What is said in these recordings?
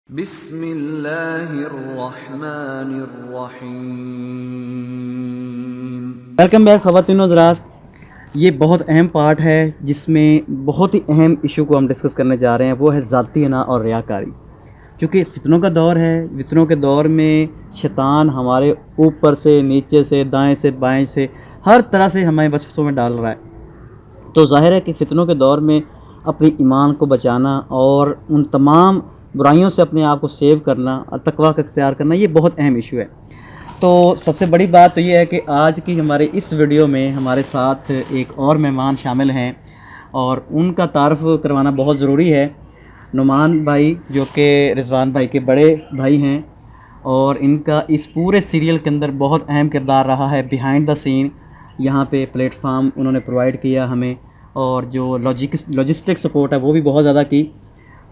بسم اللہ الرحمن الرحیم۔ ویلکم بیک خواتین و حضرات، یہ بہت اہم پارٹ ہے جس میں بہت ہی اہم ایشو کو ہم ڈسکس کرنے جا رہے ہیں، وہ ہے ذاتی انا اور ریاکاری۔ چونکہ فتنوں کا دور ہے، فتنوں کے دور میں شیطان ہمارے اوپر سے، نیچے سے، دائیں سے، بائیں سے، ہر طرح سے ہمیں وسوسوں میں ڈال رہا ہے۔ تو ظاہر ہے کہ فتنوں کے دور میں اپنی ایمان کو بچانا اور ان تمام برائیوں سے اپنے آپ کو سیو کرنا اور تقویٰ کا اختیار کرنا، یہ بہت اہم ایشو ہے۔ تو سب سے بڑی بات تو یہ ہے کہ آج کی ہمارے اس ویڈیو میں ہمارے ساتھ ایک اور مہمان شامل ہیں اور ان کا تعارف کروانا بہت ضروری ہے۔ نعمان بھائی جو کہ رضوان بھائی کے بڑے بھائی ہیں، اور ان کا اس پورے سیریل کے اندر بہت اہم کردار رہا ہے بیہائنڈ دا سین۔ یہاں پہ پلیٹ فارم انہوں نے پرووائڈ کیا ہمیں، اور جو لاجسٹک سپورٹ ہے وہ بھی بہت زیادہ کی۔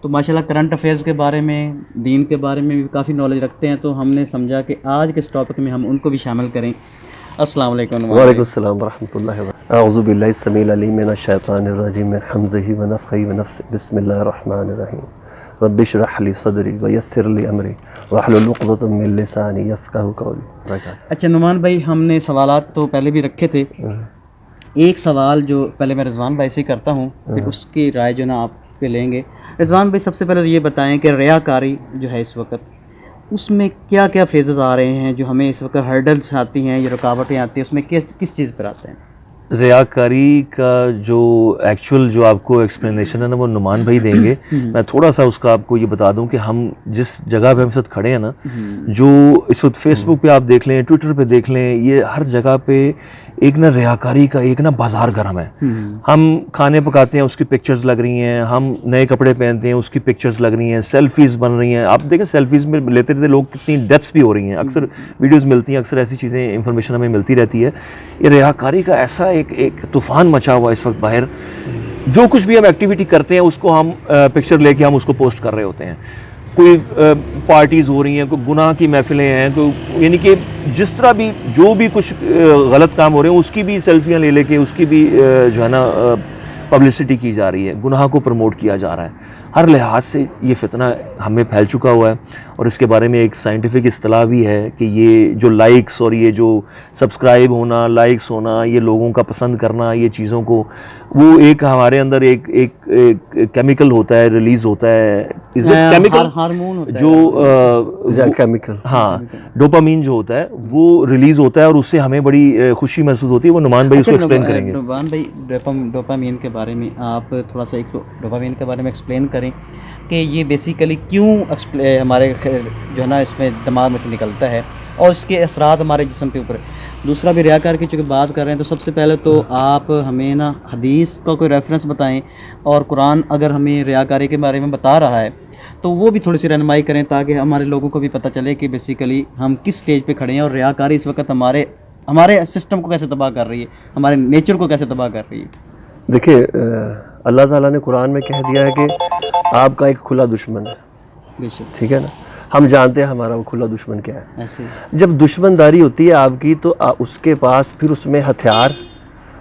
تو ماشاءاللہ کرنٹ افیئرز کے بارے میں، دین کے بارے میں بھی کافی نالج رکھتے ہیں، تو ہم نے سمجھا کہ آج کے اس ٹاپک میں ہم ان کو بھی شامل کریں۔ السلام علیکم۔ وعلیکم السلام ورحمۃ اللہ وبرکاتہ۔ اعوذ باللہ السمیع العلیم من الشیطان الرجیم من حمزہ ونفخہ ونفثہ، بسم اللہ الرحمن الرحیم۔ رب اشرح لی صدری ویسر لی امری واحلل عقدۃ من لسانی یفقہوا قولی۔ اچھا نعمان بھائی، ہم نے سوالات تو پہلے بھی رکھے تھے۔ ایک سوال جو پہلے میں رضوان بھائی سے کرتا ہوں، پھر اس کی رائے جو نا آپ پہ لیں گے۔ رضوان بھائی سب سے پہلے یہ بتائیں کہ ریاکاری جو ہے اس وقت، اس میں کیا کیا فیزز آ رہے ہیں جو ہمیں اس وقت ہرڈلز آتی ہیں یا رکاوٹیں آتی ہیں، اس میں کس چیز پر آتے ہیں؟ ریاکاری کا جو ایکچوئل جو آپ کو ایکسپلینیشن ہے نا، وہ نعمان بھائی دیں گے۔ میں تھوڑا سا اس کا آپ کو یہ بتا دوں کہ ہم جس جگہ پہ ہم اس وقت کھڑے ہیں نا، جو اس وقت فیس بک پہ آپ دیکھ لیں، ٹویٹر پہ دیکھ لیں، یہ ہر جگہ پہ ایک نا ریاکاری کا ایک نا بازار گرم ہے۔ ہم کھانے پکاتے ہیں، اس کی پکچرز لگ رہی ہیں، ہم نئے کپڑے پہنتے ہیں، اس کی پکچرز لگ رہی ہیں، سیلفیز بن رہی ہیں۔ آپ دیکھیں سیلفیز میں لیتے رہتے لوگ کتنی ڈیتھس بھی ہو رہی ہیں، اکثر ویڈیوز ملتی ہیں، اکثر ایسی چیزیں انفارمیشن ہمیں ملتی رہتی ہے۔ یہ ریاکاری کا ایسا ایک طوفان مچا ہوا ہے اس وقت باہر۔ جو کچھ بھی ہم ایکٹیویٹی کرتے ہیں اس کو ہم پکچر لے کے ہم اس کو پوسٹ کر رہے ہوتے ہیں۔ کوئی پارٹیز ہو رہی ہیں، کوئی گناہ کی محفلیں ہیں، یعنی کہ جس طرح بھی جو بھی کچھ غلط کام ہو رہے ہیں اس کی بھی سیلفیاں لے کے اس کی بھی جو ہے نا پبلسٹی کی جا رہی ہے، گناہ کو پروموٹ کیا جا رہا ہے۔ ہر لحاظ سے یہ فتنہ ہمیں پھیل چکا ہوا ہے، اور اس کے بارے میں ایک سائنٹیفک اصطلاح بھی ہے کہ یہ جو لائکس اور یہ جو سبسکرائب ہونا، لائکس ہونا، یہ لوگوں کا پسند کرنا، یہ چیزوں کو، وہ ایک ہمارے اندر ایک کیمیکل ہوتا ہے، ریلیز ہوتا ہے، کیمیکل ہارمون ہوتا ہے جو کیمیکل، ہاں ڈوپامین جو ہوتا ہے وہ ریلیز ہوتا ہے، اور اس سے ہمیں بڑی خوشی محسوس ہوتی ہے۔ وہ نعمان بھائی اس کو ایکسپلین کریں گے۔ نعمان بھائی ڈوپامین کے بارے میں آپ تھوڑا سا ڈوپامین کے بارے میں ایکسپلین کریں کہ یہ بیسیکلی کیوں ہمارے جو ہے نا اس میں دماغ میں سے نکلتا ہے اور اس کے اثرات ہمارے جسم کے اوپر۔ دوسرا بھی ریاکار کی چونکہ بات کر رہے ہیں، تو سب سے پہلے تو آپ ہمیں نا حدیث کا کوئی ریفرنس بتائیں، اور قرآن اگر ہمیں ریاکاری کے بارے میں بتا رہا ہے تو وہ بھی تھوڑی سی رہنمائی کریں، تاکہ ہمارے لوگوں کو بھی پتہ چلے کہ بیسیکلی ہم کس سٹیج پہ کھڑے ہیں، اور ریاکاری اس وقت ہمارے سسٹم کو کیسے تباہ کر رہی ہے، ہمارے نیچر کو کیسے تباہ کر رہی ہے۔ دیکھیں اللہ تعالیٰ نے قرآن میں کہہ دیا ہے کہ آپ کا ایک کھلا دشمن ہے، ٹھیک ہے نا؟ ہم جانتے ہیں ہمارا وہ کھلا دشمن کیا ہے۔ جب دشمن داری ہوتی ہے آپ کی، تو اس کے پاس پھر اس میں ہتھیار،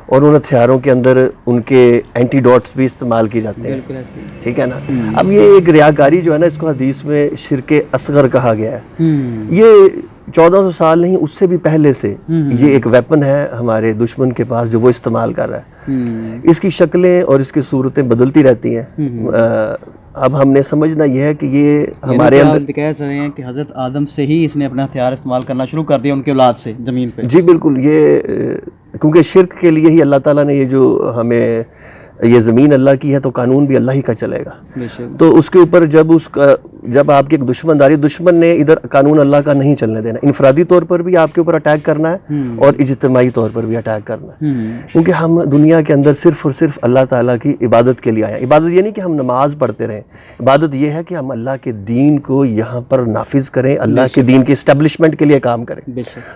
اور ان ہتھیاروں کے اندر ان کے اینٹی ڈوٹس بھی استعمال کیے جاتے ہیں، ٹھیک ہے نا؟ اب یہ ایک ریاکاری جو ہے نا، اس کو حدیث میں شرک اصغر کہا گیا ہے۔ یہ 1400 سال نہیں، اس سے بھی پہلے سے یہ ایک ویپن ہے ہمارے دشمن کے پاس جو وہ استعمال کر رہا ہے۔ اس کی شکلیں اور اس کی صورتیں بدلتی رہتی ہیں۔ اب ہم نے سمجھنا یہ ہے کہ یہ ہمارے اندر کہہ رہے ہیں کہ حضرت آدم سے ہی اس نے اپنا ہتھیار استعمال کرنا شروع کر دیا، ان کے اولاد سے زمین پہ۔ جی بالکل، یہ کیونکہ شرک کے لیے ہی اللہ تعالیٰ نے یہ جو ہمیں یہ زمین اللہ کی ہے تو قانون بھی اللہ ہی کا چلے گا. تو اس کے اوپر جب آپ کی ایک دشمن نے ادھر قانون اللہ کا نہیں چلنے دینا, انفرادی طور پر بھی آپ کے اوپر اٹیک کرنا ہے اور اجتماعی طور پر بھی اٹیک کرنا ہے, کیونکہ ہم دنیا کے اندر صرف اور صرف اللہ تعالیٰ کی عبادت کے لیے آئے ہیں. عبادت یہ نہیں کہ ہم نماز پڑھتے رہیں, عبادت یہ ہے کہ ہم اللہ کے دین کو یہاں پر نافذ کریں, اللہ کے دین کی اسٹیبلشمنٹ کے لیے کام کریں.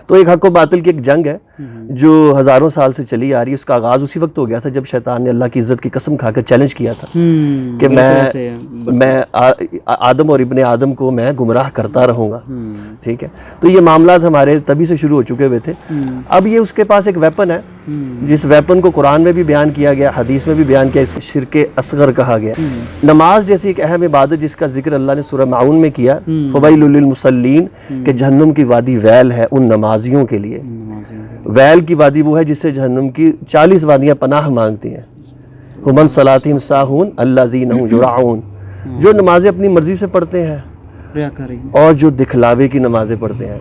تو ایک حق و باطل کی ایک جنگ ہے جو ہزاروں سال سے چلی آ رہی ہے. اس کا آغاز اسی وقت ہو گیا تھا جب شیطان نے اللہ کی عزت العزت کی قسم کھا کر چیلنج کیا تھا کہ میں آدم اور ابن آدم کو میں گمراہ کرتا رہوں گا. ٹھیک ہے, تو یہ معاملات ہمارے تبھی سے شروع ہو چکے ہوئے تھے. اب یہ اس کے پاس ایک ویپن ہے, جس ویپن کو قرآن میں بھی بیان کیا گیا, حدیث میں بھی بیان کیا, اس کو شرک اصغر کہا گیا. نماز جیسی ایک اہم عبادت جس کا ذکر اللہ نے سورہ معون میں کیا, فویل للمصلین, کہ جہنم کی وادی ویل ہے ان نمازیوں کے لیے. ویل کی وادی وہ ہے جس سے جہنم کی 40 وادیاں پناہ مانگتی ہیں. ہم صلاتہم ساہون الذین هم یراؤن, جو نمازیں اپنی مرضی سے پڑھتے ہیں اور جو دکھلاوے کی نمازیں پڑھتے ہیں.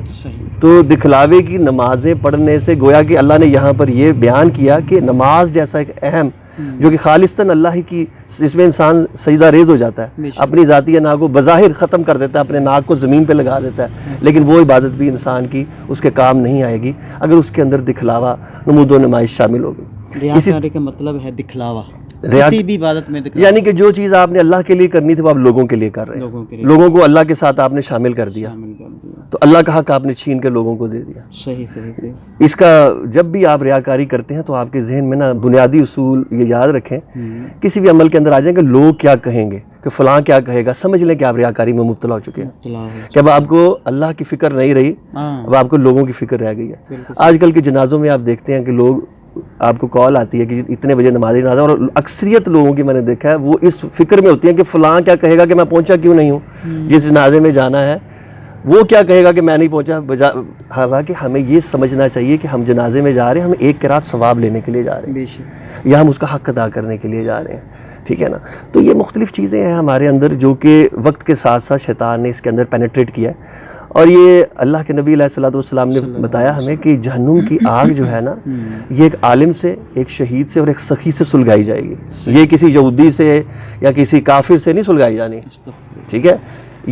تو دکھلاوے کی نمازیں پڑھنے سے گویا کہ اللہ نے یہاں پر یہ بیان کیا کہ نماز جیسا ایک اہم, جو کہ خالصتاً اللہ کی, اس میں انسان سجدہ ریز ہو جاتا ہے, اپنی ذاتی انا کو بظاہر ختم کر دیتا ہے, اپنے ناک کو زمین پہ لگا دیتا ہے, لیکن وہ عبادت بھی انسان کی اس کے کام نہیں آئے گی اگر اس کے اندر دکھلاوا, نمود و نمائش شامل ہوگی. ریاکاری کا مطلب ہے دکھلاوا, کسی بھی عبادت میں دکھلاوا, یعنی کہ جو چیز آپ نے اللہ کے لیے کرنی تھی وہ آپ لوگوں کے لیے کر رہے ہیں, لوگوں کو اللہ کے ساتھ آپ نے شامل کر دیا, تو اللہ کا حق آپ نے چھین کے لوگوں کو دے دیا. صحیح. اس کا جب بھی آپ ریاکاری کرتے ہیں تو آپ کے ذہن میں نا بنیادی اصول یہ یاد رکھیں, کسی بھی عمل کے اندر آ جائیں کہ لوگ کیا کہیں گے, کہ فلاں کیا کہے گا, سمجھ لیں کہ آپ ریاکاری میں مبتلا ہو چکے ہیں. کہ اب آپ کو اللہ کی فکر نہیں رہی, اب آپ کو لوگوں کی فکر رہ گئی ہے. آج کل کے جنازوں میں آپ دیکھتے ہیں کہ لوگ, آپ کو کال آتی ہے کہ اتنے بجے نماز جنازہ, اور اکثریت لوگوں کی میں نے دیکھا ہے وہ اس فکر میں ہوتی ہیں کہ فلاں کیا کہے گا کہ میں پہنچا کیوں نہیں ہوں, جس جنازے میں جانا ہے وہ کیا کہے گا کہ میں نہیں پہنچا. حالانکہ ہمیں یہ سمجھنا چاہیے کہ ہم جنازے میں جا رہے ہیں, ہم ایک قرات ثواب لینے کے لیے جا رہے ہیں, یا ہم اس کا حق ادا کرنے کے لیے جا رہے ہیں. ٹھیک ہے نا. تو یہ مختلف چیزیں ہیں ہمارے اندر جو کہ وقت کے ساتھ ساتھ شیطان نے اس کے اندر پینیٹریٹ کیا ہے. اور یہ اللہ کے نبی علیہ الصلوۃ والسلام نے بتایا ہمیں کہ جہنم کی آگ جو ہے نا, یہ ایک عالم سے, ایک شہید سے اور ایک سخی سے سلگائی جائے گی. یہ کسی یہودی سے یا کسی کافر سے نہیں سلگائی جانی. ٹھیک ہے,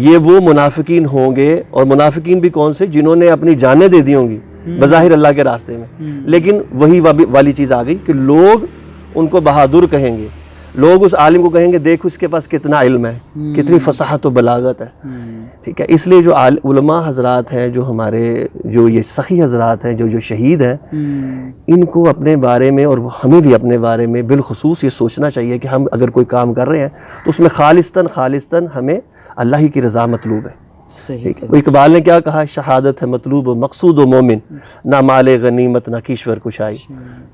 یہ وہ منافقین ہوں گے, اور منافقین بھی کون سے, جنہوں نے اپنی جانیں دے دی ہوں گی بظاہر اللہ کے راستے میں, لیکن وہی والی چیز آ گئی کہ لوگ ان کو بہادر کہیں گے, لوگ اس عالم کو کہیں گے دیکھ اس کے پاس کتنا علم ہے, کتنی فصاحت و بلاغت ہے. ٹھیک ہے, اس لیے جو علماء حضرات ہیں, جو ہمارے جو یہ سخی حضرات ہیں, جو شہید ہیں, ان کو اپنے بارے میں اور ہمیں بھی اپنے بارے میں بالخصوص یہ سوچنا چاہیے کہ ہم اگر کوئی کام کر رہے ہیں تو اس میں خالصتاً ہمیں اللہ ہی کی رضا مطلوب ہے. اقبال نے کیا کہا, شہادت ہے مطلوب و مقصود و مومن, نہ مال غنیمت نہ کیشور کشائی.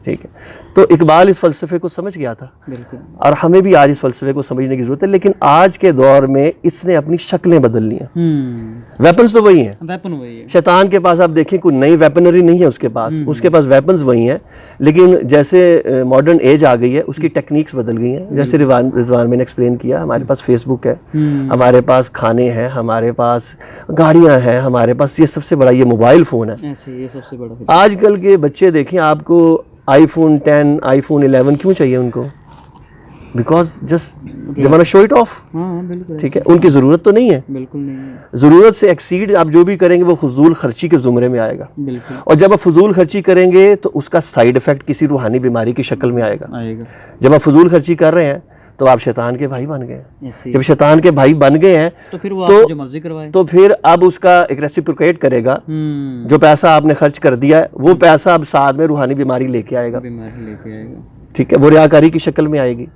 ٹھیک ہے, تو اقبال اس فلسفے کو سمجھ گیا تھا, اور ہمیں بھی آج اس فلسفے کو سمجھنے کی ضرورت ہے. لیکن آج کے دور میں اس نے اپنی شکلیں بدل لی ہیں. ویپنز تو وہی ہیں, شیطان کے پاس آپ دیکھیں کوئی نئی ویپنری نہیں ہے اس کے پاس ویپنز وہی ہیں, لیکن جیسے ماڈرن ایج آ گئی ہے اس کی ٹیکنیکس بدل گئی ہیں. جیسے رضوان میں نے ایکسپلین کیا, ہمارے پاس فیس بک ہے, ہمارے پاس کھانے ہیں, ہمارے پاس گاڑیاں ہیں, ہمارے پاس یہ سب سے بڑا یہ موبائل فون ہے. آج کل کے بچے دیکھیں, آپ کو آئی فون 10, آئی فون 11 کیوں چاہیے ان کو, because just they want to show it off. ٹھیک ہے, ان کی ضرورت تو نہیں ہے, ضرورت سے ایکسیڈ آپ جو بھی کریں گے وہ فضول خرچی کے زمرے میں آئے گا. اور جب آپ فضول خرچی کریں گے تو اس کا سائیڈ ایفیکٹ کسی روحانی بیماری کی شکل میں آئے گا. جب آپ فضول خرچی کر رہے ہیں تو آپ شیطان کے بھائی بن گئے ہیں. جب شیطان کے بھائی بن گئے ہیں تو پھر اب اس کا ایک ریسیپروکیٹ کرے گا. جو پیسہ آپ نے خرچ کر دیا ہے وہ پیسہ اب ساتھ میں روحانی بیماری لے کے آئے گا. ٹھیک ہے, وہ ریاکاری کی شکل میں آئے گی.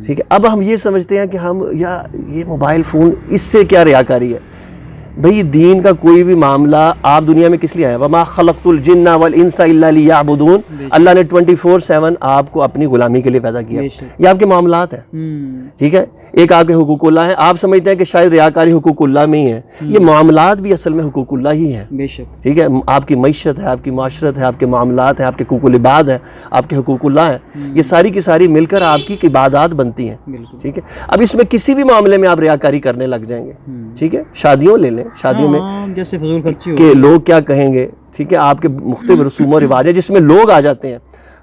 ٹھیک ہے, اب ہم یہ سمجھتے ہیں کہ ہم یا یہ موبائل فون اس سے کیا ریاکاری ہے. بھئی دین کا کوئی بھی معاملہ آپ دنیا میں کس لیے آئے, وما خلقت الجن والانس الا لیعبدون. اللہ نے 24/7 آپ کو اپنی غلامی کے لیے پیدا کیا. یہ آپ کے معاملات ہیں. ٹھیک ہے, ایک آپ کے حقوق اللہ ہیں. آپ سمجھتے ہیں کہ شاید ریاکاری حقوق اللہ میں ہی ہے, یہ معاملات بھی اصل میں حقوق اللہ ہی ہیں. ٹھیک ہے, آپ کی معیشت ہے, آپ کی معاشرت ہے, آپ کے معاملات ہیں, آپ کے حقوق العباد ہیں, آپ کے حقوق اللہ ہیں. یہ ساری کی ساری مل کر آپ کی عبادات بنتی ہیں. ٹھیک ہے, اب اس میں کسی بھی معاملے میں آپ ریاکاری کرنے لگ جائیں گے. ٹھیک ہے, شادیوں لے لیں, شادیوں میں جیسے فضول خرچی کہ لوگ کیا کہیں گے. ٹھیک ہے, آپ کے مختلف رسوم و رواج ہیں جس میں لوگ آ جاتے ہیں,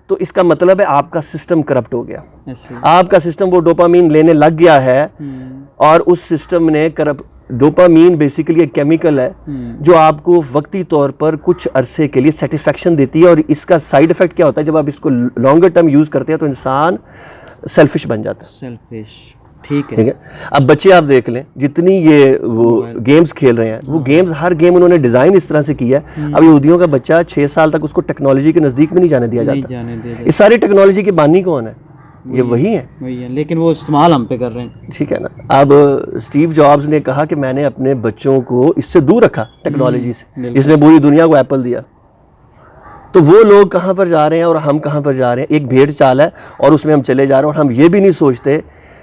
تو اس کا مطلب ہے آپ کا سسٹم کرپٹ ہو گیا. آپ کا سسٹم وہ ڈوپامین لینے لگ گیا ہے, اور اس سسٹم نے ڈوپامین بیسیکلی ایک کیمیکل ہے جو آپ کو وقتی طور پر کچھ عرصے کے لیے سیٹسفیکشن دیتی ہے. اور اس کا سائیڈ ایفیکٹ کیا ہوتا ہے, جب آپ اس کو لانگر ٹرم یوز کرتے ہیں تو انسان سیلفش بن جاتا ہے. ٹھیک ہے, اب بچے آپ دیکھ لیں جتنی یہ وہ گیمز کھیل رہے ہیں, وہ گیمز ہر گیم انہوں نے ڈیزائن اس طرح سے کیا ہے. اب یہودیوں کا بچہ 6 سال تک اس کو ٹیکنالوجی کے نزدیک میں نہیں جانے دیا جاتا. اس ساری ٹیکنالوجی کی بانی کون ہے؟ یہ وہی ہیں, لیکن وہ استعمال ہم پہ کر رہے ہیں. ٹھیک ہے نا. اب اسٹیو جابز نے کہا کہ میں نے اپنے بچوں کو اس سے دور رکھا ٹیکنالوجی سے, جس نے پوری دنیا کو ایپل دیا. تو وہ لوگ کہاں پر جا رہے ہیں اور ہم کہاں پر جا رہے ہیں؟ ایک بھیڑ چال ہے اور اس میں ہم چلے جا رہے ہیں, اور ہم یہ بھی نہیں سوچتے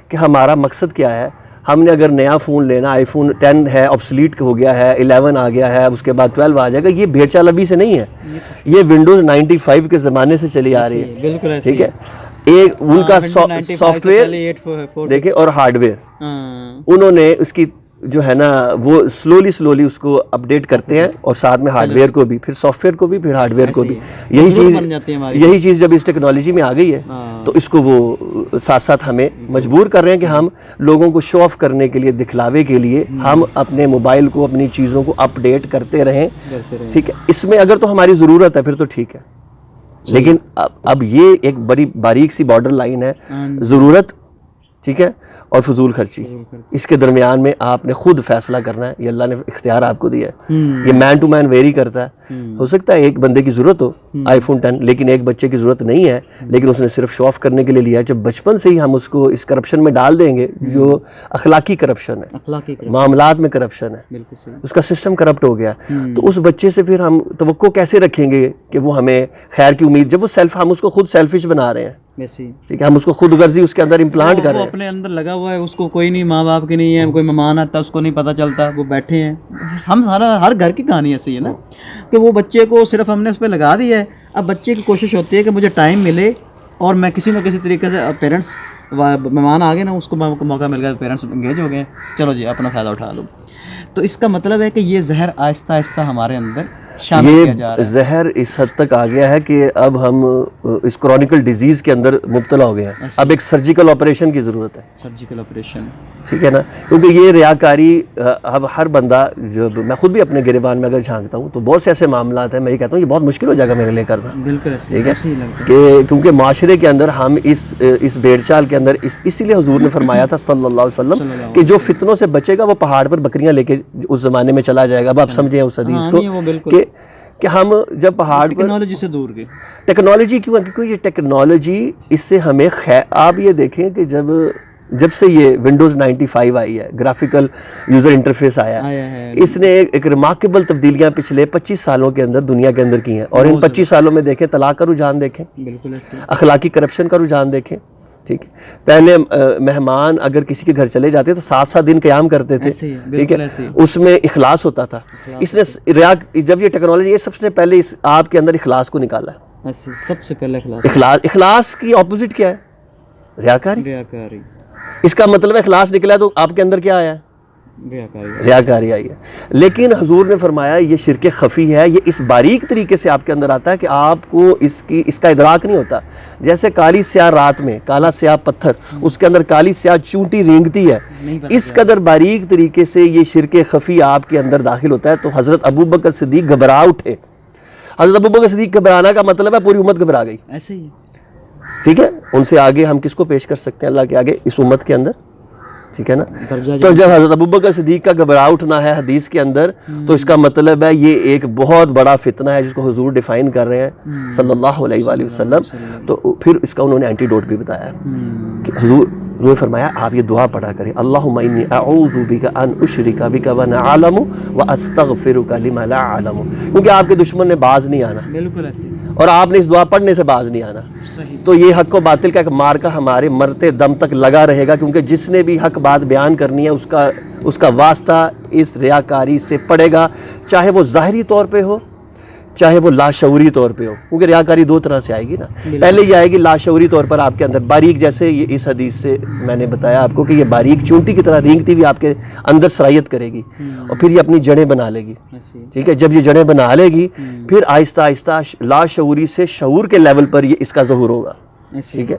کہ ہمارا مقصد کیا ہے. ہم نے اگر نیا فون لینا, آئی فون 10 ہے, آبسلیٹ ہو گیا ہے, 11 آ گیا ہے, اس کے بعد 12 آ جائے گا. یہ بھیڑ چال ابھی سے نہیں ہے, یہ ونڈوز 95 کے زمانے سے چلی آ رہی ہے. ٹھیک ہے, ایک ان کا سافٹ ویئر دیکھیں اور ہارڈ ویئر, انہوں نے اس کی جو ہے نا وہ سلولی اس کو اپڈیٹ کرتے ہیں, اور ساتھ میں ہارڈ ویئر کو بھی, پھر سافٹ ویئر کو بھی, پھر ہارڈ ویئر کو بھی. یہی چیز جب اس ٹیکنالوجی میں آ گئی ہے تو اس کو وہ ساتھ ساتھ ہمیں مجبور کر رہے ہیں کہ ہم لوگوں کو شو آف کرنے کے لیے, دکھلاوے کے لیے ہم اپنے موبائل کو, اپنی چیزوں کو اپڈیٹ کرتے رہیں. ٹھیک ہے, اس میں اگر تو ہماری ضرورت ہے پھر تو ٹھیک ہے, لیکن اب یہ ایک بڑی باریک سی بارڈر لائن ہے, ضرورت ٹھیک ہے اور فضول خرچی. اس کے درمیان میں آپ نے خود فیصلہ کرنا ہے. یہ اللہ نے اختیار آپ کو دیا ہے. یہ مین ٹو مین ویری کرتا ہے. ہو سکتا ہے ایک بندے کی ضرورت ہو آئی فون 10, لیکن ایک بچے کی ضرورت نہیں ہے, لیکن اس نے صرف شو آف کرنے کے لیے لیا ہے. جب بچپن سے ہی ہم اس کو اس کرپشن میں ڈال دیں گے, جو اخلاقی کرپشن ہے, معاملات میں کرپشن ہے, اس کا سسٹم کرپٹ ہو گیا, تو اس بچے سے پھر ہم توقع کیسے رکھیں گے کہ وہ ہمیں خیر کی امید, جب وہ ہم اس کو خود سیلفش بنا رہے ہیں. ٹھیک ہے, ہم اس کو خود غرضی اس کے اندر امپلانٹ کر رہے ہیں. اپنے اندر لگا ہوا ہے, اس کو کوئی نہیں, ماں باپ کی نہیں ہے, کوئی مہمان آتا اس کو نہیں پتہ چلتا, وہ بیٹھے ہیں. ہم ہر گھر کی کہانی ایسی ہے نا کہ وہ بچے کو صرف ہم نے اس پہ لگا دیا ہے. اب بچے کی کوشش ہوتی ہے کہ مجھے ٹائم ملے اور میں کسی نہ کسی طریقے سے, پیرنٹس مہمان آ گئے نا, اس کو موقع مل گیا, پیرنٹس انگیج ہو گئے, چلو جی اپنا فائدہ اٹھا لو. تو اس کا مطلب ہے کہ یہ زہر آہستہ آہستہ ہمارے اندر شامل کیا جا رہا ہے. زہر اس حد تک آ گیا ہے کہ اب ہم اس کرونیکل ڈیزیز کے اندر مبتلا ہو گئے ہیں. اب ایک سرجیکل آپریشن کی ضرورت ہے. سرجیکل آپریشن, ٹھیک ہے نا, کیونکہ یہ ریاکاری, اب ہر بندہ, جب میں خود بھی اپنے گریبان میں اگر جھانکتا ہوں تو بہت سے ایسے معاملات ہیں, میں یہ کہتا ہوں یہ بہت مشکل ہو جائے گا میرے لیے کرنا. بالکل ٹھیک ہے, کہ کیونکہ معاشرے کے اندر ہم اس بھیڑ چال کے اندر, اسی لیے حضور نے فرمایا تھا صلی اللہ علیہ وسلم کہ جو فتنوں سے بچے گا وہ پہاڑ پر بکریاں لے کے اس زمانے میں چلا جائے گا. اب آپ سمجھیں اس حدیث کو کہ ہم جب پہاڑ پر ٹیکنالوجی سے دور گئے. ٹیکنالوجی کیوں, کیونکہ یہ ٹیکنالوجی اس سے ہمیں آپ یہ دیکھیں کہ جب سے یہ ونڈوز 95 آئی ہے, گرافیکل یوزر انٹرفیس آیا ہے, اس نے ایک ریمارکیبل تبدیلیاں پچھلے 25 سالوں کے اندر دنیا کے اندر کی ہیں. اور ان 25 سالوں میں دیکھیں طلاق کا رجحان دیکھیں, اخلاقی کرپشن کا رجحان دیکھیں. ٹھیک ہے, پہلے مہمان اگر کسی کے گھر چلے جاتے تو 7 دن قیام کرتے تھے. ٹھیک ہے, اس میں اخلاص ہوتا تھا. اس نے جب یہ ٹیکنالوجی, یہ سب سے پہلے آپ کے اندر اخلاص کو نکالا ہے. سب سے پہلے اخلاص کی اپوزٹ کیا ہے؟ ریاکاری. اس کا مطلب اخلاص نکلا ہے تو آپ کے اندر کیا آیا ہے؟ ریاکاری آئی ہے. لیکن حضور نے فرمایا یہ شرک خفی ہے, یہ اس باریک طریقے سے آپ کے اندر آتا ہے کہ آپ کو اس کا ادراک نہیں ہوتا. جیسے کالی سیاہ رات میں کالا سیاہ پتھر, اس کے اندر کالی سیاہ چونٹی رینگتی ہے, اس قدر باریک طریقے سے یہ شرک خفی آپ کے اندر داخل ہوتا ہے. تو حضرت ابوبکر صدیق گھبرا اٹھے. حضرت ابوبکر صدیق گھبرانا کا مطلب ہے پوری امت گھبرا گئی. ایسے ہی ٹھیک ہے, ان سے آگے ہم کس کو پیش کر سکتے ہیں اللہ کے آگے اس امت کے اندر؟ ٹھیک ہے نا. تو جب حضرت ابوبکر صدیق کا گھبرا اٹھنا ہے حدیث کے اندر, تو اس کا مطلب ہے یہ ایک بہت بڑا فتنہ ہے جس کو حضور ڈیفائن کر رہے ہیں صلی اللہ علیہ وآلہ وسلم. تو پھر اس کا انہوں نے اینٹی ڈوٹ بھی بتایا کہ حضور نے فرمایا آپ یہ دعا پڑھا کریں, اللہم انی اعوذ بک ان اشرک بک وانا اعلم واستغفرک لما لا اعلم. کیونکہ آپ کے دشمن نے باز نہیں آنا, بالکل ایسے, اور آپ نے اس دعا پڑھنے سے باز نہیں آنا. تو یہ حق و باطل کا ایک مارکا ہمارے مرتے دم تک لگا رہے گا, کیونکہ جس نے بھی حق بات بیان کرنی ہے اس کا واسطہ اس ریاکاری سے پڑے گا, چاہے وہ ظاہری طور پہ ہو چاہے وہ لاشعوری طور پہ ہو. کیونکہ ریاکاری 2 طرح سے آئے گی نا. پہلے یہ آئے گی لاشعوری طور پر آپ کے اندر باریک, جیسے یہ اس حدیث سے میں نے بتایا آپ کو کہ یہ باریک چونٹی کی طرح رینگتی ہوئی آپ کے اندر سرایت کرے گی, اور پھر یہ اپنی جڑیں بنا لے گی. ٹھیک ہے, جب یہ جڑیں بنا لے گی پھر آہستہ آہستہ لاشعوری سے شعور کے لیول پر یہ اس کا ظہور ہوگا. ٹھیک ہے,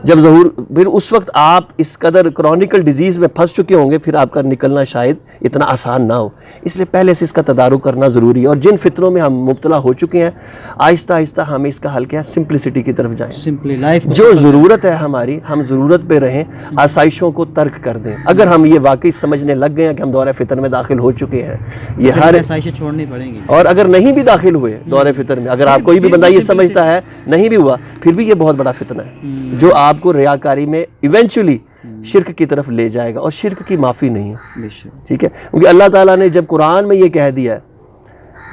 جب ظہور, پھر اس وقت آپ اس قدر کرونیکل ڈیزیز میں پھنس چکے ہوں گے, پھر آپ کا نکلنا شاید اتنا آسان نہ ہو. اس لیے پہلے سے اس کا تدارک کرنا ضروری ہے. اور جن فتنوں میں ہم مبتلا ہو چکے ہیں, آہستہ آہستہ ہمیں اس کا حل کیا ہے, سمپلسٹی کی طرف جائیں. جو ضرورت ہے ہماری, ہم ضرورت پہ رہیں, آسائشوں کو ترک کر دیں. اگر ہم یہ واقعی سمجھنے لگ گئے ہیں کہ ہم دور فتن میں داخل ہو چکے ہیں, یہ ہر آسائشیں چھوڑنی پڑیں گی. اور اگر نہیں بھی داخل ہوئے دور فتن میں, اگر آپ کوئی بھی بندہ یہ سمجھتا ہے نہیں بھی ہوا, پھر بھی یہ بہت بڑا فتنہ فتنہ ہے جو آپ کو ریاکاری میں ایونچولی شرک کی طرف لے جائے گا، اور شرک کی معافی نہیں ہے، ٹھیک ہے. کیونکہ اللہ تعالیٰ نے جب قرآن میں یہ کہہ دیا ہے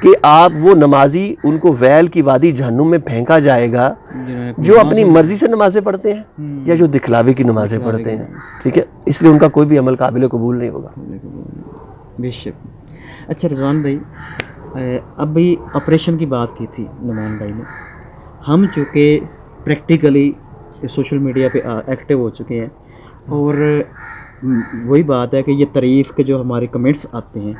کہ آپ وہ نمازی ان کو ویل کی وادی جہنم میں پھینکا جائے گا جو اپنی مرضی سے نمازیں پڑھتے ہیں یا جو دکھلاوے کی نمازیں پڑھتے ہیں، ٹھیک ہے. اس لیے ان کا کوئی بھی عمل قابل قبول نہیں ہوگا. بے شک. اچھا رضوان بھائی، ابھی آپریشن کی بات کی تھی نعمان بھائی نے. ہم چونکہ پریکٹیکلی سوشل میڈیا پہ ایکٹیو ہو چکے ہیں، اور وہی بات ہے کہ یہ تعریف کے جو ہمارے کمنٹس آتے ہیں،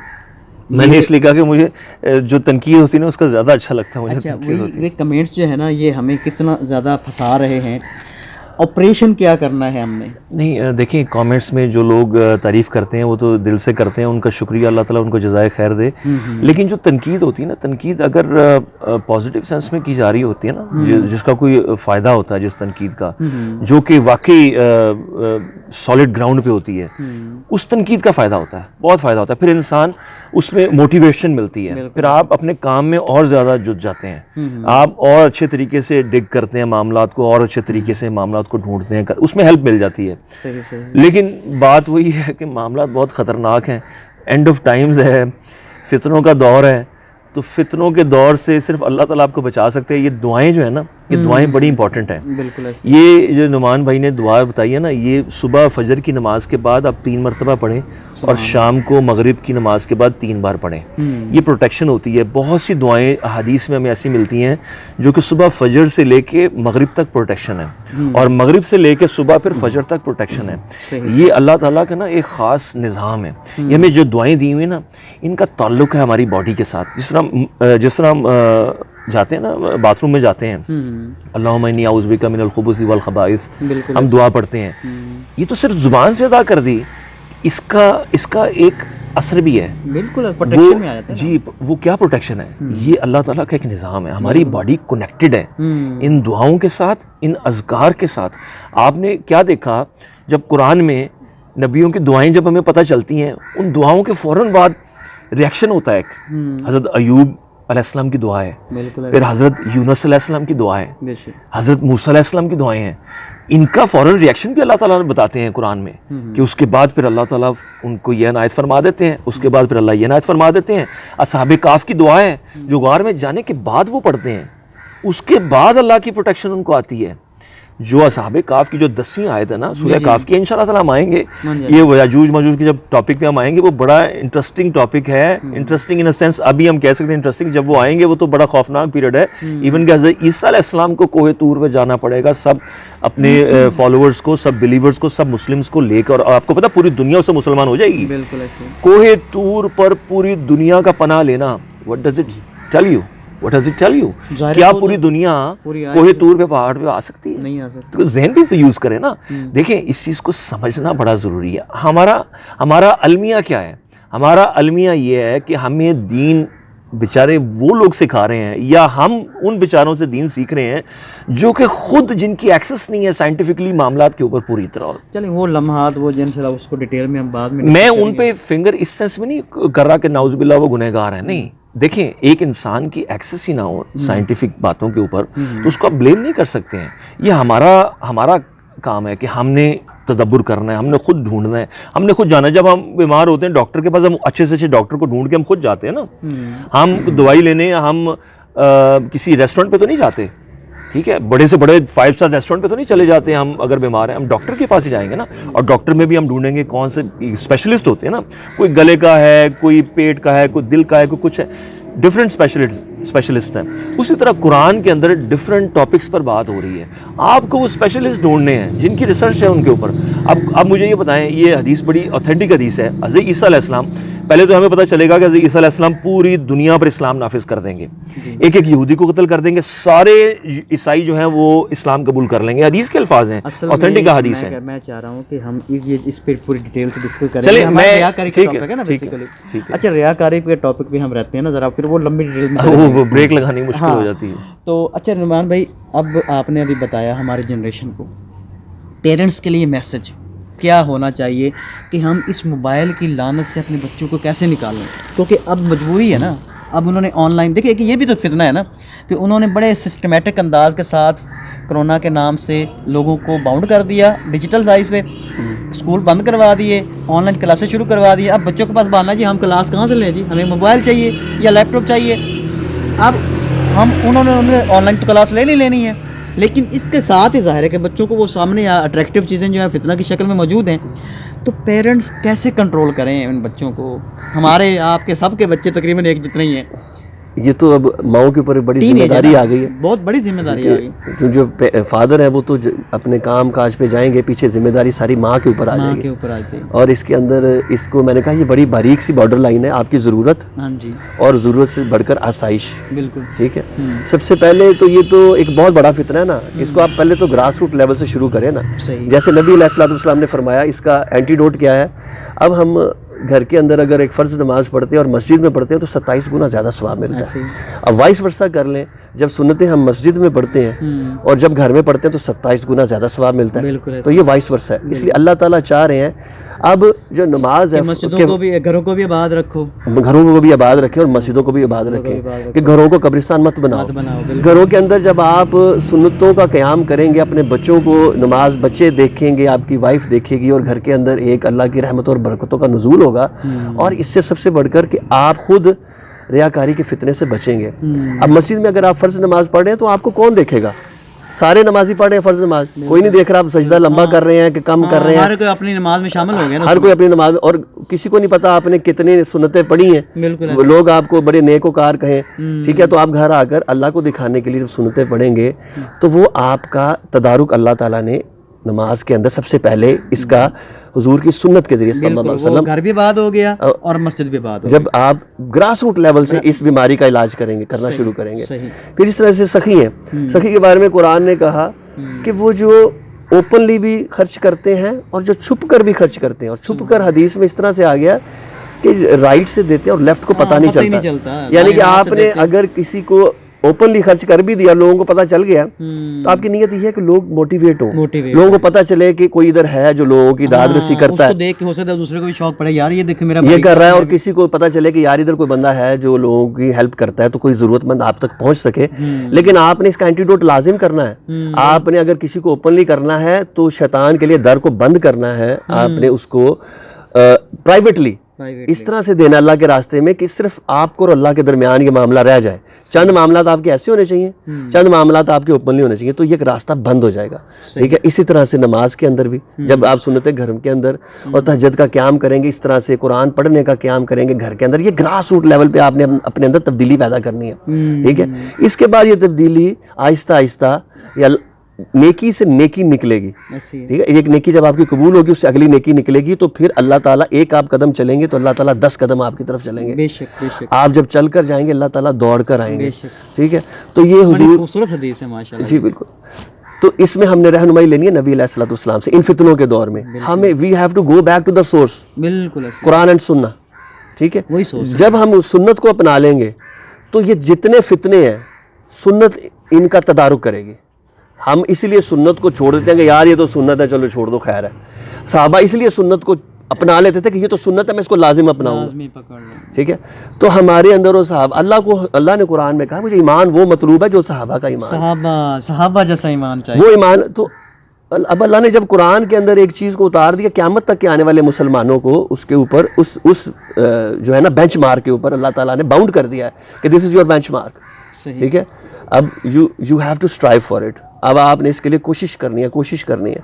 میں نے اس لیے کہا کہ مجھے جو تنقید ہوتی ہے نا اس کا زیادہ اچھا لگتا ہے مجھے. اچھا، یہ کمنٹس جو ہے نا یہ ہمیں کتنا زیادہ پھنسا رہے ہیں. آپریشن کیا کرنا ہے ہم نے؟ نہیں دیکھیں، کامنٹس میں جو لوگ تعریف کرتے ہیں وہ تو دل سے کرتے ہیں، ان کا شکریہ، اللہ تعالیٰ ان کو جزائے خیر دے. لیکن جو تنقید ہوتی ہے نا، تنقید اگر پازیٹیو سینس میں کی جا رہی ہوتی ہے نا، جس کا کوئی فائدہ ہوتا ہے، جس تنقید کا جو کہ واقعی سالڈ گراؤنڈ پہ ہوتی ہے، اس تنقید کا فائدہ ہوتا ہے، بہت فائدہ ہوتا ہے. پھر انسان اس میں موٹیویشن ملتی ہے، پھر آپ اپنے کام میں اور زیادہ جٹ جاتے ہیں، آپ اور اچھے طریقے سے ڈگ کرتے ہیں معاملات کو، اور اچھے طریقے سے معاملات کو ڈھونڈتے ہیں، اس میں ہیلپ مل جاتی ہے. لیکن بات وہی ہے کہ معاملات بہت خطرناک ہیں، اینڈ آف ٹائمز ہے، فتنوں کا دور ہے. تو فتنوں کے دور سے صرف اللہ تعالیٰ آپ کو بچا سکتے ہیں. یہ دعائیں جو ہیں نا، یہ دعائیں بڑی امپورٹنٹ ہیں. یہ جو نعمان بھائی نے دعا بتائی ہے نا، یہ صبح فجر کی نماز کے بعد آپ 3 مرتبہ پڑھیں، اور شام کو مغرب کی نماز کے بعد 3 بار پڑھیں. یہ پروٹیکشن ہوتی ہے. بہت سی دعائیں احادیث میں ہمیں ایسی ملتی ہیں جو کہ صبح فجر سے لے کے مغرب تک پروٹیکشن ہے، اور مغرب سے لے کے صبح پھر فجر تک پروٹیکشن ہے. یہ اللہ تعالیٰ کا نا ایک خاص نظام ہے. یہ ہمیں جو دعائیں دی ہوئی نا، ان کا تعلق ہے ہماری باڈی کے ساتھ. جس طرح ہم جاتے ہیں نا، باتھ روم میں جاتے ہیں، اللہم انی اعوذ بک من الخبث والخبائث، ہم دعا پڑھتے ہیں. یہ تو صرف زبان سے ادا کر دی، اس کا ایک اثر بھی ہے. بالکل پروٹیکشن میں آ جاتا ہے. جی، وہ کیا پروٹیکشن ہے؟ یہ اللہ تعالیٰ کا ایک نظام ہے. ہماری باڈی کنیکٹڈ ہے ان دعاؤں کے ساتھ، ان اذکار کے ساتھ. آپ نے کیا دیکھا جب قرآن میں نبیوں کی دعائیں جب ہمیں پتہ چلتی ہیں، ان دعاؤں کے فوراً بعد ریئیکشن ہوتا ہے. حضرت ایوب علیہ السلام کی دعا ہے، پھر حضرت یونس علیہ السلام کی دعا ہے، حضرت موسیٰ علیہ السلام کی دعائیں ہیں. ان کا فوراً ریئیکشن بھی اللہ تعالیٰ نے بتاتے ہیں قرآن میں، کہ اس کے بعد پھر اللہ تعالیٰ ان کو یہ عنایت فرما دیتے ہیں، اس کے بعد پھر اللہ یہ عنایت فرما دیتے ہیں. اصحاب کہف کی دعا ہے جو غار میں جانے کے بعد وہ پڑھتے ہیں، اس کے بعد اللہ کی پروٹیکشن ان کو آتی ہے. جو اصحاب کہف کی جو 10ویں آیت ہے نا سورہ کہف کی، انشاءاللہ تعالیٰ ہم آئیں گے، یہ یاجوج ماجوج کی جب ٹاپک پہ ہم آئیں گے، وہ بڑا انٹرسٹنگ ٹاپک ہے. انٹرسٹنگ ان اے سینس ابھی ہم کہہ سکتے ہیں انٹرسٹنگ، جب وہ آئیں گے وہ تو بڑا خوفناک پیریڈ ہے. ایون کہ حضرت عیسیٰ علیہ السلام کو کوہ طور پہ جانا پڑے گا، سب اپنے فالوورز کو، سب بلیورز کو، سب مسلمز کو لے کر، اور آپ کو پتا پوری دنیا اس سے مسلمان ہو جائے گی. کوہ طور پر پوری دنیا کا پناہ لینا، what does it tell you? کیا پوری دنیا کوہ طور پہ پہاڑ پہ آ سکتی ہے؟ نہیں آ سکتی. تو ذہن بھی تو یوز کرے نا. دیکھیں، اس چیز کو سمجھنا بڑا ضروری ہے. ہمارا المیہ کیا ہے؟ ہمارا المیہ یہ ہے کہ ہمیں دین بیچارے وہ لوگ سکھا رہے ہیں، یا ہم ان بیچاروں سے دین سیکھ رہے ہیں جو کہ خود جن کی ایکسس نہیں ہے سائنٹیفکلی معاملات کے اوپر پوری طرح. چلیں وہ لمحات وہ انشاءاللہ اس کو ڈیٹیل میں ہم بعد میں ان پہ فنگر اس سینس میں نہیں کر رہا کہ نعوذ باللہ وہ گنہگار ہیں. نہیں، دیکھیں، ایک انسان کی ایکسس ہی نہ ہو سائنٹیفک باتوں کے اوپر تو اس کو آپ بلیم نہیں کر سکتے ہیں. یہ ہمارا کام ہے کہ ہم نے تدبر کرنا ہے، ہم نے خود ڈھونڈنا ہے، ہم نے خود جانا ہے. جب ہم بیمار ہوتے ہیں ڈاکٹر کے پاس، ہم اچھے سے اچھے ڈاکٹر کو ڈھونڈ کے ہم خود جاتے ہیں نا. ہم دوائی لینے ہم کسی ریسٹورنٹ پہ تو نہیں جاتے، ٹھیک ہے، بڑے سے بڑے 5 اسٹار ریسٹورنٹ پہ تو نہیں چلے جاتے. ہم اگر بیمار ہیں ہم ڈاکٹر کے پاس ہی جائیں گے نا. اور ڈاکٹر میں بھی ہم ڈھونڈیں گے کون سے اسپیشلسٹ ہوتے ہیں نا، کوئی گلے کا ہے، کوئی پیٹ کا ہے، کوئی دل کا ہے، کوئی کچھ ہے، ڈفرینٹ اسپیشلسٹ ہیں. اسی طرح قرآن کے اندر ڈفرینٹ ٹاپکس پر بات ہو رہی ہے. آپ کو وہ اسپیشلسٹ ڈھونڈنے ہیں جن کی ریسرچ ہے ان کے اوپر. اب مجھے یہ بتائیں، یہ حدیث بڑی اوتھینٹک حدیث ہے. حضرت عیسیٰ علیہ السلام، پہلے تو ہمیں پتہ چلے گا کہ حضرت عیسیٰ علیہ السلام پوری دنیا پر اسلام نافذ کر دیں گے. ایک یہودی کو قتل کر دیں گے، سارے عیسائی جو ہیں وہ اسلام قبول کر لیں گے. حدیث کے الفاظ ہیں، اوتھینٹک حدیث ہیں. میں چاہ رہا ہوں کہ ہم اس پہ پوری ڈیٹیل سے ڈسکس کریں. چلیے، ریاکاری کا ٹاپک ہے نا بیسیکلی. اچھا، ریاکاری کے ٹاپک پہ ہم رہتے ہیں نا ذرا، پھر وہ لمبی ڈیٹیل میں وہ بریک لگانی مشکل ہو جاتی ہے. تو اچھا نعمان بھائی، اب آپ نے ابھی بتایا ہماری جنریشن کو، پیرنٹس کے لیے میسج کیا ہونا چاہیے کہ ہم اس موبائل کی لعنت سے اپنے بچوں کو کیسے نکالیں؟ کیونکہ اب مجبوری ہے نا. اب انہوں نے آن لائن دیکھیں کہ یہ بھی تو فتنہ ہے نا کہ انہوں نے بڑے سسٹمیٹک انداز کے ساتھ کرونا کے نام سے لوگوں کو باؤنڈ کر دیا ڈیجیٹل سائز پہ, اسکول بند کروا دیے, آن لائن کلاسیں شروع کروا دی. اب بچوں کے پاس بہانا جی ہم کلاس کہاں سے لیں جی, ہمیں موبائل چاہیے یا لیپ ٹاپ چاہیے. اب انہوں نے آن لائن تو کلاس لینی ہے, لیکن اس کے ساتھ ہی ظاہر ہے کہ بچوں کو وہ سامنے اٹریکٹیو چیزیں جو ہیں فتنہ کی شکل میں موجود ہیں, تو پیرنٹس کیسے کنٹرول کریں ان بچوں کو؟ ہمارے آپ کے سب کے بچے تقریباً ایک جتنے ہی ہیں. یہ تو اب ماؤں کے اوپر بڑی ذمہ داری آ گئی ہے, بہت بڑی ذمہ داری آ گئی. جو فادر ہیں وہ تو اپنے کام کاج پہ جائیں گے, پیچھے ذمہ داری ساری ماں کے اوپر آ جائے گی. اور اس کے اندر اس کو میں نے کہا یہ بڑی باریک سی بارڈر لائن ہے, آپ کی ضرورت اور ضرورت سے بڑھ کر آسائش. بالکل ٹھیک ہے. سب سے پہلے تو یہ تو ایک بہت بڑا فتنہ ہے نا, اس کو آپ پہلے تو گراس روٹ لیول سے شروع کریں نا. جیسے نبی علیہ الصلوۃ والسلام نے فرمایا اس کا اینٹی ڈوٹ کیا ہے. اب ہم گھر کے اندر اگر ایک فرض نماز پڑھتے ہیں اور مسجد میں پڑھتے ہیں تو 27 گنا زیادہ ثواب ملتا ہے. اب وائس ورثہ کر لیں, جب سنتیں ہم مسجد میں پڑھتے ہیں اور جب گھر میں پڑھتے ہیں تو 27 گنا زیادہ ثواب ملتا ہے. تو یہ وائس ورثہ ہے. اس لیے اللہ تعالیٰ چاہ رہے ہیں اب جو نماز ہے مسجدوں کو بھی, گھروں کو بھی آباد رکھو, گھروں کو بھی آباد رکھیں اور مسجدوں کو بھی آباد رکھیں, کہ گھروں کو قبرستان مت بناؤ. گھروں کے اندر جب آپ سنتوں کا قیام کریں گے, اپنے بچوں کو نماز بچے دیکھیں گے, آپ کی وائف دیکھے گی, اور گھر کے اندر ایک اللہ کی رحمت اور برکتوں کا نزول ہوگا. اور اس سے سب سے بڑھ کر کہ آپ خود ریاکاری کے فتنے سے بچیں گے. اب مسجد میں اگر آپ فرض نماز پڑھ رہے ہیں تو آپ کو کون دیکھے گا؟ سارے نمازی پڑھ رہے ہیں فرض نماز, کوئی نہیں دیکھ رہا آپ سجدہ لمبا کر رہے ہیں کہ کم کر رہے ہیں. ہر کوئی اپنی نماز میں شامل ہو گیا, ہر کوئی اپنی نماز میں, اور کسی کو نہیں پتا آپ نے کتنی سنتیں پڑھی ہیں. لوگ آپ کو بڑے نیک وکار کہیں, ٹھیک ہے, تو آپ گھر آ کر اللہ کو دکھانے کے لیے جب سنتیں پڑھیں گے تو وہ آپ کا تدارک اللہ تعالیٰ نے نماز کے اندر سب سے پہلے اس کا حضور کی سنت کے ذریعے صلی اللہ علیہ وسلم, گھر بھی آباد ہو گیا اور مسجد بھی آباد ہو گیا. جب آپ گراس روٹ لیول سے اس بیماری کا علاج کریں گے, کرنا شروع کریں گے. پھر اس طرح سے سخی ہیں, سخی کے بارے میں قرآن نے کہا کہ وہ جو اوپنلی بھی خرچ کرتے ہیں اور جو چھپ کر بھی خرچ کرتے ہیں. اور چھپ کر حدیث میں اس طرح سے آ گیا کہ رائٹ سے دیتے ہیں اور لیفٹ کو پتہ نہیں چلتا. یعنی کہ آپ نے اگر کسی کو اوپنلی خرچ کر بھی دیا, لوگوں کو پتہ چل گیا, تو آپ کی نیت یہ ہے کہ لوگ موٹیویٹ ہوں, لوگوں کو پتہ چلے کہ کوئی ادھر ہے جو لوگوں کی داد رسی کرتا ہے, دیکھ کے ہو سکتا ہے دوسرے کو بھی شوق پڑے, یار یہ دیکھ میرا یہ کر رہا ہے, اور کسی کو پتہ چلے کہ یار ادھر کوئی بندہ ہے جو لوگوں کی ہیلپ کرتا ہے, تو کوئی ضرورت مند آپ تک پہنچ سکے. لیکن آپ نے اس کا اینٹی ڈوٹ لازم کرنا ہے. آپ نے اگر کسی کو اوپنلی کرنا ہے تو شیطان کے لیے در کو بند کرنا ہے. آپ نے اس کو پرائیویٹلی اس طرح سے دینا اللہ کے راستے میں کہ صرف آپ کو اور اللہ کے درمیان یہ معاملہ رہ جائے. چند معاملات آپ کے ایسے ہونے چاہیے, چند معاملات آپ کے اوپنلی ہونے چاہیے, تو یہ ایک راستہ بند ہو جائے گا. ٹھیک ہے. اسی طرح سے نماز کے اندر بھی جب آپ سنتیں گھر کے اندر اور تہجد کا قیام کریں گے, اس طرح سے قرآن پڑھنے کا قیام کریں گے گھر کے اندر, یہ گراس روٹ لیول پہ آپ نے اپنے اندر تبدیلی پیدا کرنی ہے. ٹھیک ہے. اس کے بعد یہ تبدیلی آہستہ آہستہ یا نیکی سے نیکی نکلے گی. ٹھیک ہے. ایک نیکی جب آپ کی قبول ہوگی, اس سے اگلی نیکی نکلے گی, تو پھر اللہ تعالیٰ ایک آپ قدم چلیں گے تو اللہ تعالیٰ 10 قدم آپ کی طرف چلیں گے. آپ جب چل کر جائیں گے اللہ تعالیٰ دوڑ کر آئیں گے. ٹھیک ہے. تو یہ حضور خوبصورت حدیث ہے ماشاءاللہ. جی بالکل. تو اس میں ہم نے رہنمائی لینی ہے نبی علیہ الصلوۃ والسلام سے ان فتنوں کے دور میں. ہمیں we have to go back to the source, بالکل قرآن اینڈ سنہ. ٹھیک ہے. جب ہم سنت کو اپنا لیں گے تو یہ جتنے فتنے ہیں سنت ان کا تدارک کرے گی. ہم اس لیے سنت کو چھوڑ دیتے ہیں کہ یار یہ تو سنت ہے, چلو چھوڑ دو, خیر ہے. صحابہ اس لیے سنت کو اپنا لیتے تھے کہ یہ تو سنت ہے, میں اس کو لازم اپناؤں. ٹھیک ہے. تو ہمارے اندر وہ صحابہ, اللہ نے قرآن میں کہا مجھے ایمان وہ مطلوب ہے جو صحابہ کا ایمان, صحابہ جیسا ایمان چاہیے. وہ ایمان تو اب اللہ نے جب قرآن کے اندر ایک چیز کو اتار دیا, قیامت تک کے آنے والے مسلمانوں کو اس کے اوپر اس جو ہے نا بینچ مارک کے اوپر اللہ تعالیٰ نے باؤنڈ کر دیا ہے کہ this is your benchmark. ٹھیک ہے. اب you have to strive for it. اب آپ نے اس کے لیے کوشش کرنی ہے.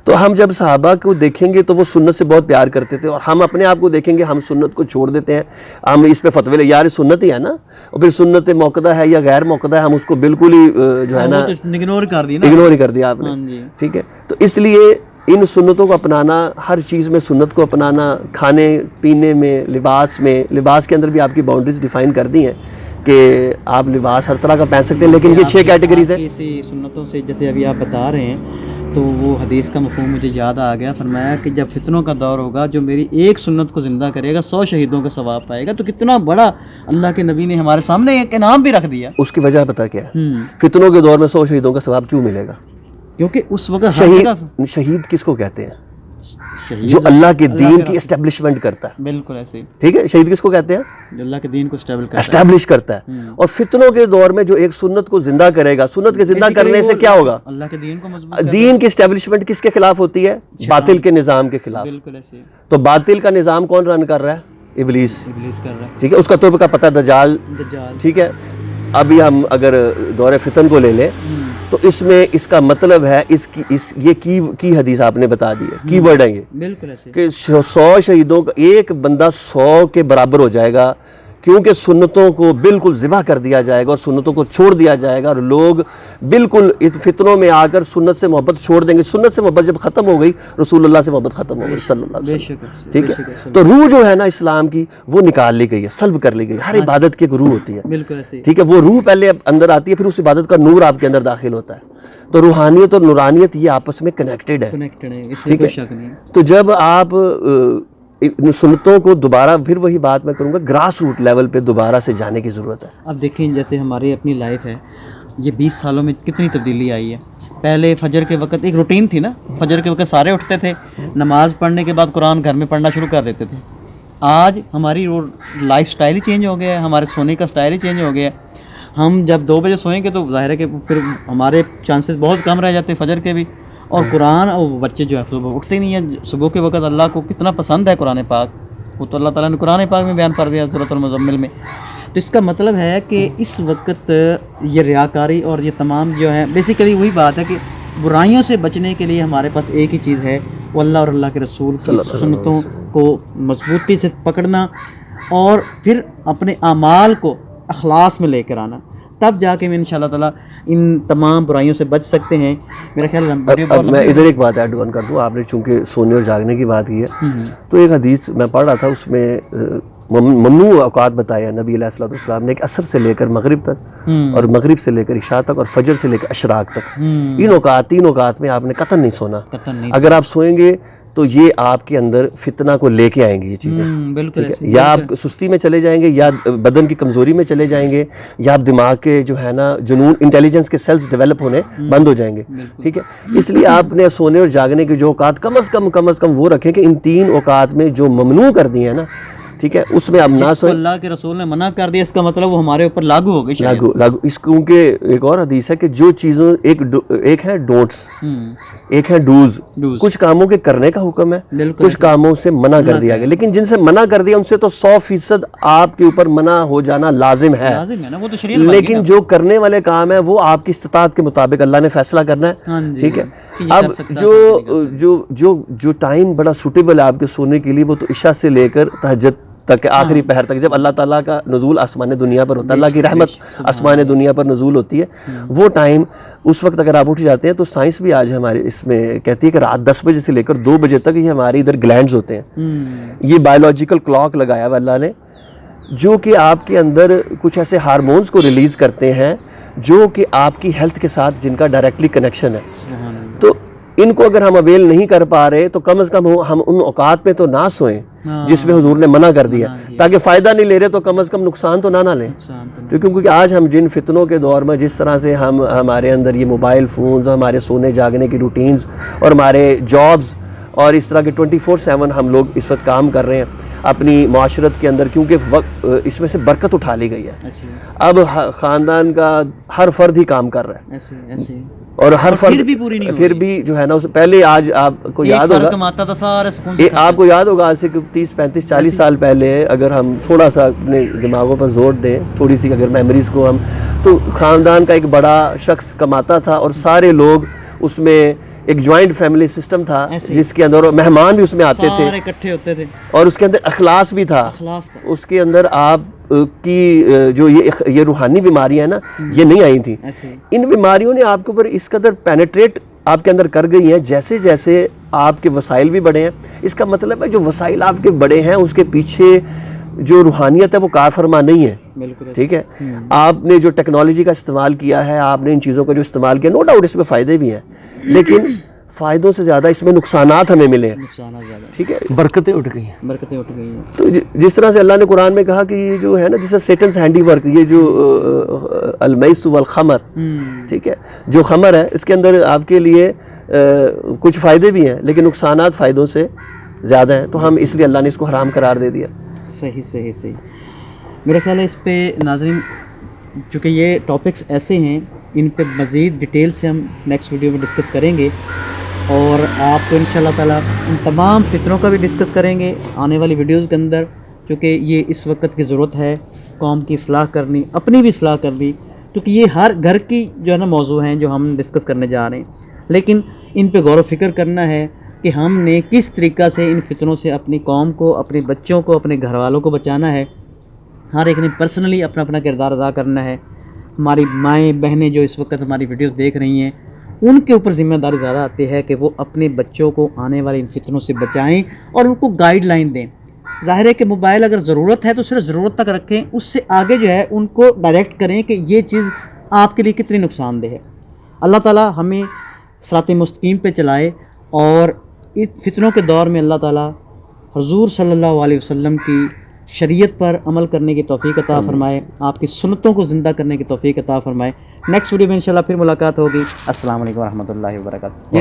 تو ہم جب صحابہ کو دیکھیں گے تو وہ سنت سے بہت پیار کرتے تھے, اور ہم اپنے آپ کو دیکھیں گے ہم سنت کو چھوڑ دیتے ہیں. ہم اس پہ فتوی لے, یار سنت ہی ہے نا, اور پھر سنت موقدہ ہے یا غیر موقدہ ہے, ہم اس کو بالکل ہی جو ہے نا اگنور ہی کر دیا آپ نے. ٹھیک ہے. تو اس لیے ان سنتوں کو اپنانا, ہر چیز میں سنت کو اپنانا, کھانے پینے میں, لباس کے اندر بھی آپ کی باؤنڈریز ڈیفائن کر دی ہیں کہ آپ لباس ہر طرح کا پہن سکتے ہیں, لیکن یہ 6 کیٹیگریز ہیں. اسی سنتوں سے جیسے ابھی آپ بتا رہے ہیں تو وہ حدیث کا مفہوم مجھے یاد آ گیا. فرمایا کہ جب فتنوں کا دور ہوگا, جو میری ایک سنت کو زندہ کرے گا 100 شہیدوں کا ثواب پائے گا. تو کتنا بڑا اللہ کے نبی نے ہمارے سامنے ایک انعام بھی رکھ دیا. اس کی وجہ پتہ کیا ہے؟ فتنوں کے دور میں 100 شہیدوں کا ثواب کیوں ملے گا؟ کیونکہ اس وقت شہید کس کو کہتے ہیں؟ جو اللہ کے دین کی اسٹیبلشمنٹ کرتا ہے. بالکل ایسے ہی. ٹھیک ہے, شہید کس کو کہتے ہیں؟ جو اللہ کے دین کو اسٹیبلش کرتا ہے. اور فتنوں کے دور میں جو ایک سنت کو زندہ کرے گا, سنت کے زندہ کرنے سے کیا ہوگا؟ اللہ کے دین کو مضبوط. دین کی اسٹیبلشمنٹ کس کے خلاف ہوتی ہے؟ باطل کے نظام کے خلاف. بالکل ایسے. تو باطل کا نظام کون رن کر رہا ہے؟ ابلیس کر رہا ہے. ٹھیک ہے, اس کا تو کا پتہ دجال. ٹھیک ہے, ابھی ہم اگر دور فتن کو لے لیں تو اس میں اس کا مطلب ہے یہ کی حدیث آپ نے بتا دی ہے, کی ورڈ ہے یہ, بالکل ایسے کہ 100 شہیدوں کا ایک بندہ 100 کے برابر ہو جائے گا, کیونکہ سنتوں کو بالکل ذبح کر دیا جائے گا اور سنتوں کو چھوڑ دیا جائے گا, اور لوگ بالکل اس فتنوں میں آ کر سنت سے محبت چھوڑ دیں گے. سنت سے محبت جب ختم ہو گئی, رسول اللہ سے محبت ختم ہو گئی صلی اللہ علیہ وسلم. ٹھیک ہے, تو روح جو ہے نا اسلام کی وہ نکال لی گئی ہے, سلب کر لی گئی. ہر عبادت کی ایک روح ہوتی ہے. بالکل ایسے. ٹھیک ہے, وہ روح پہلے اندر آتی ہے, پھر اس عبادت کا نور آپ کے اندر داخل ہوتا ہے. تو روحانیت اور نورانیت یہ آپس میں کنیکٹڈ ہے. ٹھیک ہے, تو جب آپ سنتوں کو دوبارہ, پھر وہی بات میں کروں گا, گراس روٹ لیول پہ دوبارہ سے جانے کی ضرورت ہے. اب دیکھیں جیسے ہماری اپنی لائف ہے, یہ 20 سالوں میں کتنی تبدیلی آئی ہے. پہلے فجر کے وقت ایک روٹین تھی نا, فجر کے وقت سارے اٹھتے تھے, نماز پڑھنے کے بعد قرآن گھر میں پڑھنا شروع کر دیتے تھے. آج ہماری لائف سٹائل ہی چینج ہو گیا ہے, ہمارے سونے کا سٹائل ہی چینج ہو گیا ہے. ہم جب 2 بجے سوئیں گے تو ظاہر ہے کہ پھر ہمارے چانسز بہت کم رہ جاتے ہیں فجر کے بھی. اور قرآن, اور بچے جو ہے صبح اٹھتے نہیں ہیں. صبح کے وقت اللہ کو کتنا پسند ہے قرآن پاک, وہ تو اللہ تعالیٰ نے قرآن پاک میں بیان کر دیا سورۃ المزمل میں. تو اس کا مطلب ہے کہ اس وقت یہ ریاکاری اور یہ تمام جو ہے, بیسیکلی وہی بات ہے کہ برائیوں سے بچنے کے لیے ہمارے پاس ایک ہی چیز ہے, وہ اللہ اور اللہ کے رسول کی سنتوں کو مضبوطی سے پکڑنا, اور پھر اپنے اعمال کو اخلاص میں لے کر آنا. تب جا کے میں انشاءاللہ تعالیٰ ان تمام برائیوں سے بچ سکتے ہیں. میرا خیال اب میں ادھر ایک بات ایڈ آن کر دوں. آپ نے چونکہ سونے اور جاگنے کی بات کی ہے, تو ایک حدیث میں پڑھ رہا تھا, اس میں ممنوع اوقات بتایا نبی علیہ الصلوۃ والسلام نے, کہ عصر سے لے کر مغرب تک, اور مغرب سے لے کر عشاء تک, اور فجر سے لے کر اشراق تک, ان اوقات 3 اوقات میں آپ نے قطعاً نہیں سونا. اگر آپ سوئیں گے تو یہ آپ کے اندر فتنہ کو لے کے آئیں گی یہ چیزیں. بالکل, یا آپ سستی میں چلے جائیں گے, یا بدن کی کمزوری میں چلے جائیں گے, یا آپ دماغ کے جو ہے نا جنون, انٹیلیجنس کے سیلز ڈیولپ ہونے بند ہو جائیں گے. ٹھیک ہے, اس لیے آپ نے سونے اور جاگنے کے جو اوقات کم از کم وہ رکھیں کہ ان 3 اوقات میں جو ممنوع کر دیے ہیں نا, ٹھیک ہے, اس میں اب نہ سوئیں. اللہ کے رسول نے منع کر دیا, اس کا مطلب وہ ہمارے اوپر لاگو ہو گئی. لاگو اس کیونکہ ایک اور حدیث ہے کہ جو چیزوں, ایک ہے ڈونٹس, ایک ہے ڈوز. کچھ کاموں کے کرنے کا حکم ہے, کچھ کاموں سے منع کر دیا گیا, لیکن جن سے منع کر دیا ان سے تو 100% آپ کے اوپر منع ہو جانا لازم ہے. لیکن جو کرنے والے کام ہیں وہ آپ کی استطاعت کے مطابق اللہ نے فیصلہ کرنا ہے. ٹھیک ہے, اب جو ٹائم بڑا سوٹیبل ہے آپ کے سونے کے لیے, وہ تو عشاء سے لے کر تہجد تک, آخری پہر تک, جب اللہ تعالیٰ کا نزول آسمان دنیا پر ہوتا ہے, اللہ کی رحمت آسمان دنیا پر نزول ہوتی ہے, وہ ٹائم, اس وقت اگر آپ اٹھ جاتے ہیں تو سائنس بھی آج ہمارے اس میں کہتی ہے کہ رات 10 بجے سے لے کر 2 بجے تک یہ ہمارے ادھر گلینڈز ہوتے ہیں. یہ بایولوجیکل کلاک لگایا ہوا اللہ نے, جو کہ آپ کے اندر کچھ ایسے ہارمونز کو ریلیز کرتے ہیں جو کہ آپ کی ہیلتھ کے ساتھ جن کا ڈائریکٹلی کنیکشن ہے. تو ان کو اگر ہم اویل نہیں کر پا رہے تو کم از کم ہم ان اوقات میں تو نہ سوئیں جس میں حضور نے منع کر دیا, تاکہ فائدہ نہیں لے رہے تو کم از کم نقصان تو نہ لیں. کیونکہ آج ہم جن فتنوں کے دور میں جس طرح سے ہمارے اندر یہ موبائل فونز, ہمارے سونے جاگنے کی روٹینز, اور ہمارے جابز, اور اس طرح کے 24/7 ہم لوگ اس وقت کام کر رہے ہیں اپنی معاشرت کے اندر, کیونکہ اس میں سے برکت اٹھا لی گئی ہے. اب خاندان کا ہر فرد ہی کام کر رہا ہے, اور ہر فرد پھر بھی جو ہے نا, پہلے آج آپ کو یاد ہوگا, آپ کو یاد ہوگا آج سے 30 35 40 سال پہلے اگر ہم تھوڑا سا اپنے دماغوں پر زور دیں, تھوڑی سی اگر میموریز کو ہم, تو خاندان کا ایک بڑا شخص کماتا تھا اور سارے لوگ اس میں, ایک جوائنٹ فیملی سسٹم تھا جس کے اندر مہمان بھی اس میں آتے تھے, اکٹھے ہوتے تھے, اور اس کے اندر اخلاص بھی تھا. اس کے اندر آپ کی جو یہ روحانی بیماریاں ہیں نا, یہ نہیں آئی تھیں. ان بیماریوں نے آپ کے اوپر اس قدر پینیٹریٹ آپ کے اندر کر گئی ہیں جیسے جیسے آپ کے وسائل بھی بڑے ہیں. اس کا مطلب ہے جو وسائل آپ کے بڑے ہیں اس کے پیچھے جو روحانیت ہے وہ کار فرما نہیں ہے. ٹھیک ہے, آپ نے جو ٹیکنالوجی کا استعمال کیا ہے, آپ نے ان چیزوں کا جو استعمال کیا, نو ڈاؤٹ اس میں فائدے بھی ہیں, لیکن فائدوں سے زیادہ اس میں نقصانات ہمیں ملے ہیں. ٹھیک ہے, برکتیں اٹھ گئی ہیں. تو جس طرح سے اللہ نے قرآن میں کہا کہ یہ جو ہے نا, جس سیٹنز ہینڈی ورک, یہ جو المیس والخمر, ٹھیک ہے, جو خمر ہے اس کے اندر آپ کے لیے کچھ فائدے بھی ہیں لیکن نقصانات فائدوں سے زیادہ ہیں، تو ہم اس لیے اللہ نے اس کو حرام قرار دے دیا۔ صحیح میرا خیال ہے اس پہ ناظرین، چونکہ یہ ٹاپکس ایسے ہیں ان پہ مزید ڈیٹیل سے ہم نیکسٹ ویڈیو میں ڈسکس کریں گے، اور آپ کو انشاءاللہ تعالیٰ ان تمام فتنوں کا بھی ڈسکس کریں گے آنے والی ویڈیوز کے اندر، کیونکہ یہ اس وقت کی ضرورت ہے قوم کی اصلاح کرنی، اپنی بھی اصلاح کرنی، کیونکہ یہ ہر گھر کی جو ہے نا موضوع ہیں جو ہم ڈسکس کرنے جا رہے ہیں، لیکن ان پہ غور و فکر کرنا ہے کہ ہم نے کس طریقہ سے ان فتنوں سے اپنی قوم کو، اپنے بچوں کو، اپنے گھر والوں کو بچانا ہے۔ ہر ایک نے پرسنلی اپنا اپنا کردار ادا کرنا ہے۔ ہماری مائیں بہنیں جو اس وقت ہماری ویڈیوز دیکھ رہی ہیں، ان کے اوپر ذمہ داری زیادہ آتی ہے کہ وہ اپنے بچوں کو آنے والے ان فتنوں سے بچائیں اور ان کو گائیڈ لائن دیں۔ ظاہر ہے کہ موبائل اگر ضرورت ہے تو صرف ضرورت تک رکھیں، اس سے آگے جو ہے ان کو ڈائریکٹ کریں کہ یہ چیز آپ کے لیے کتنی نقصان دہ ہے۔ اللہ تعالیٰ ہمیں صراط مستقیم پہ چلائے، اور اس فتنوں کے دور میں اللہ تعالیٰ حضور صلی اللہ علیہ وسلم کی شریعت پر عمل کرنے کی توفیق عطا فرمائے، آپ کی سنتوں کو زندہ کرنے کی توفیق عطا فرمائے۔ نیکسٹ ویڈیو میں انشاءاللہ پھر ملاقات ہوگی۔ السلام علیکم ورحمۃ اللہ وبرکاتہ۔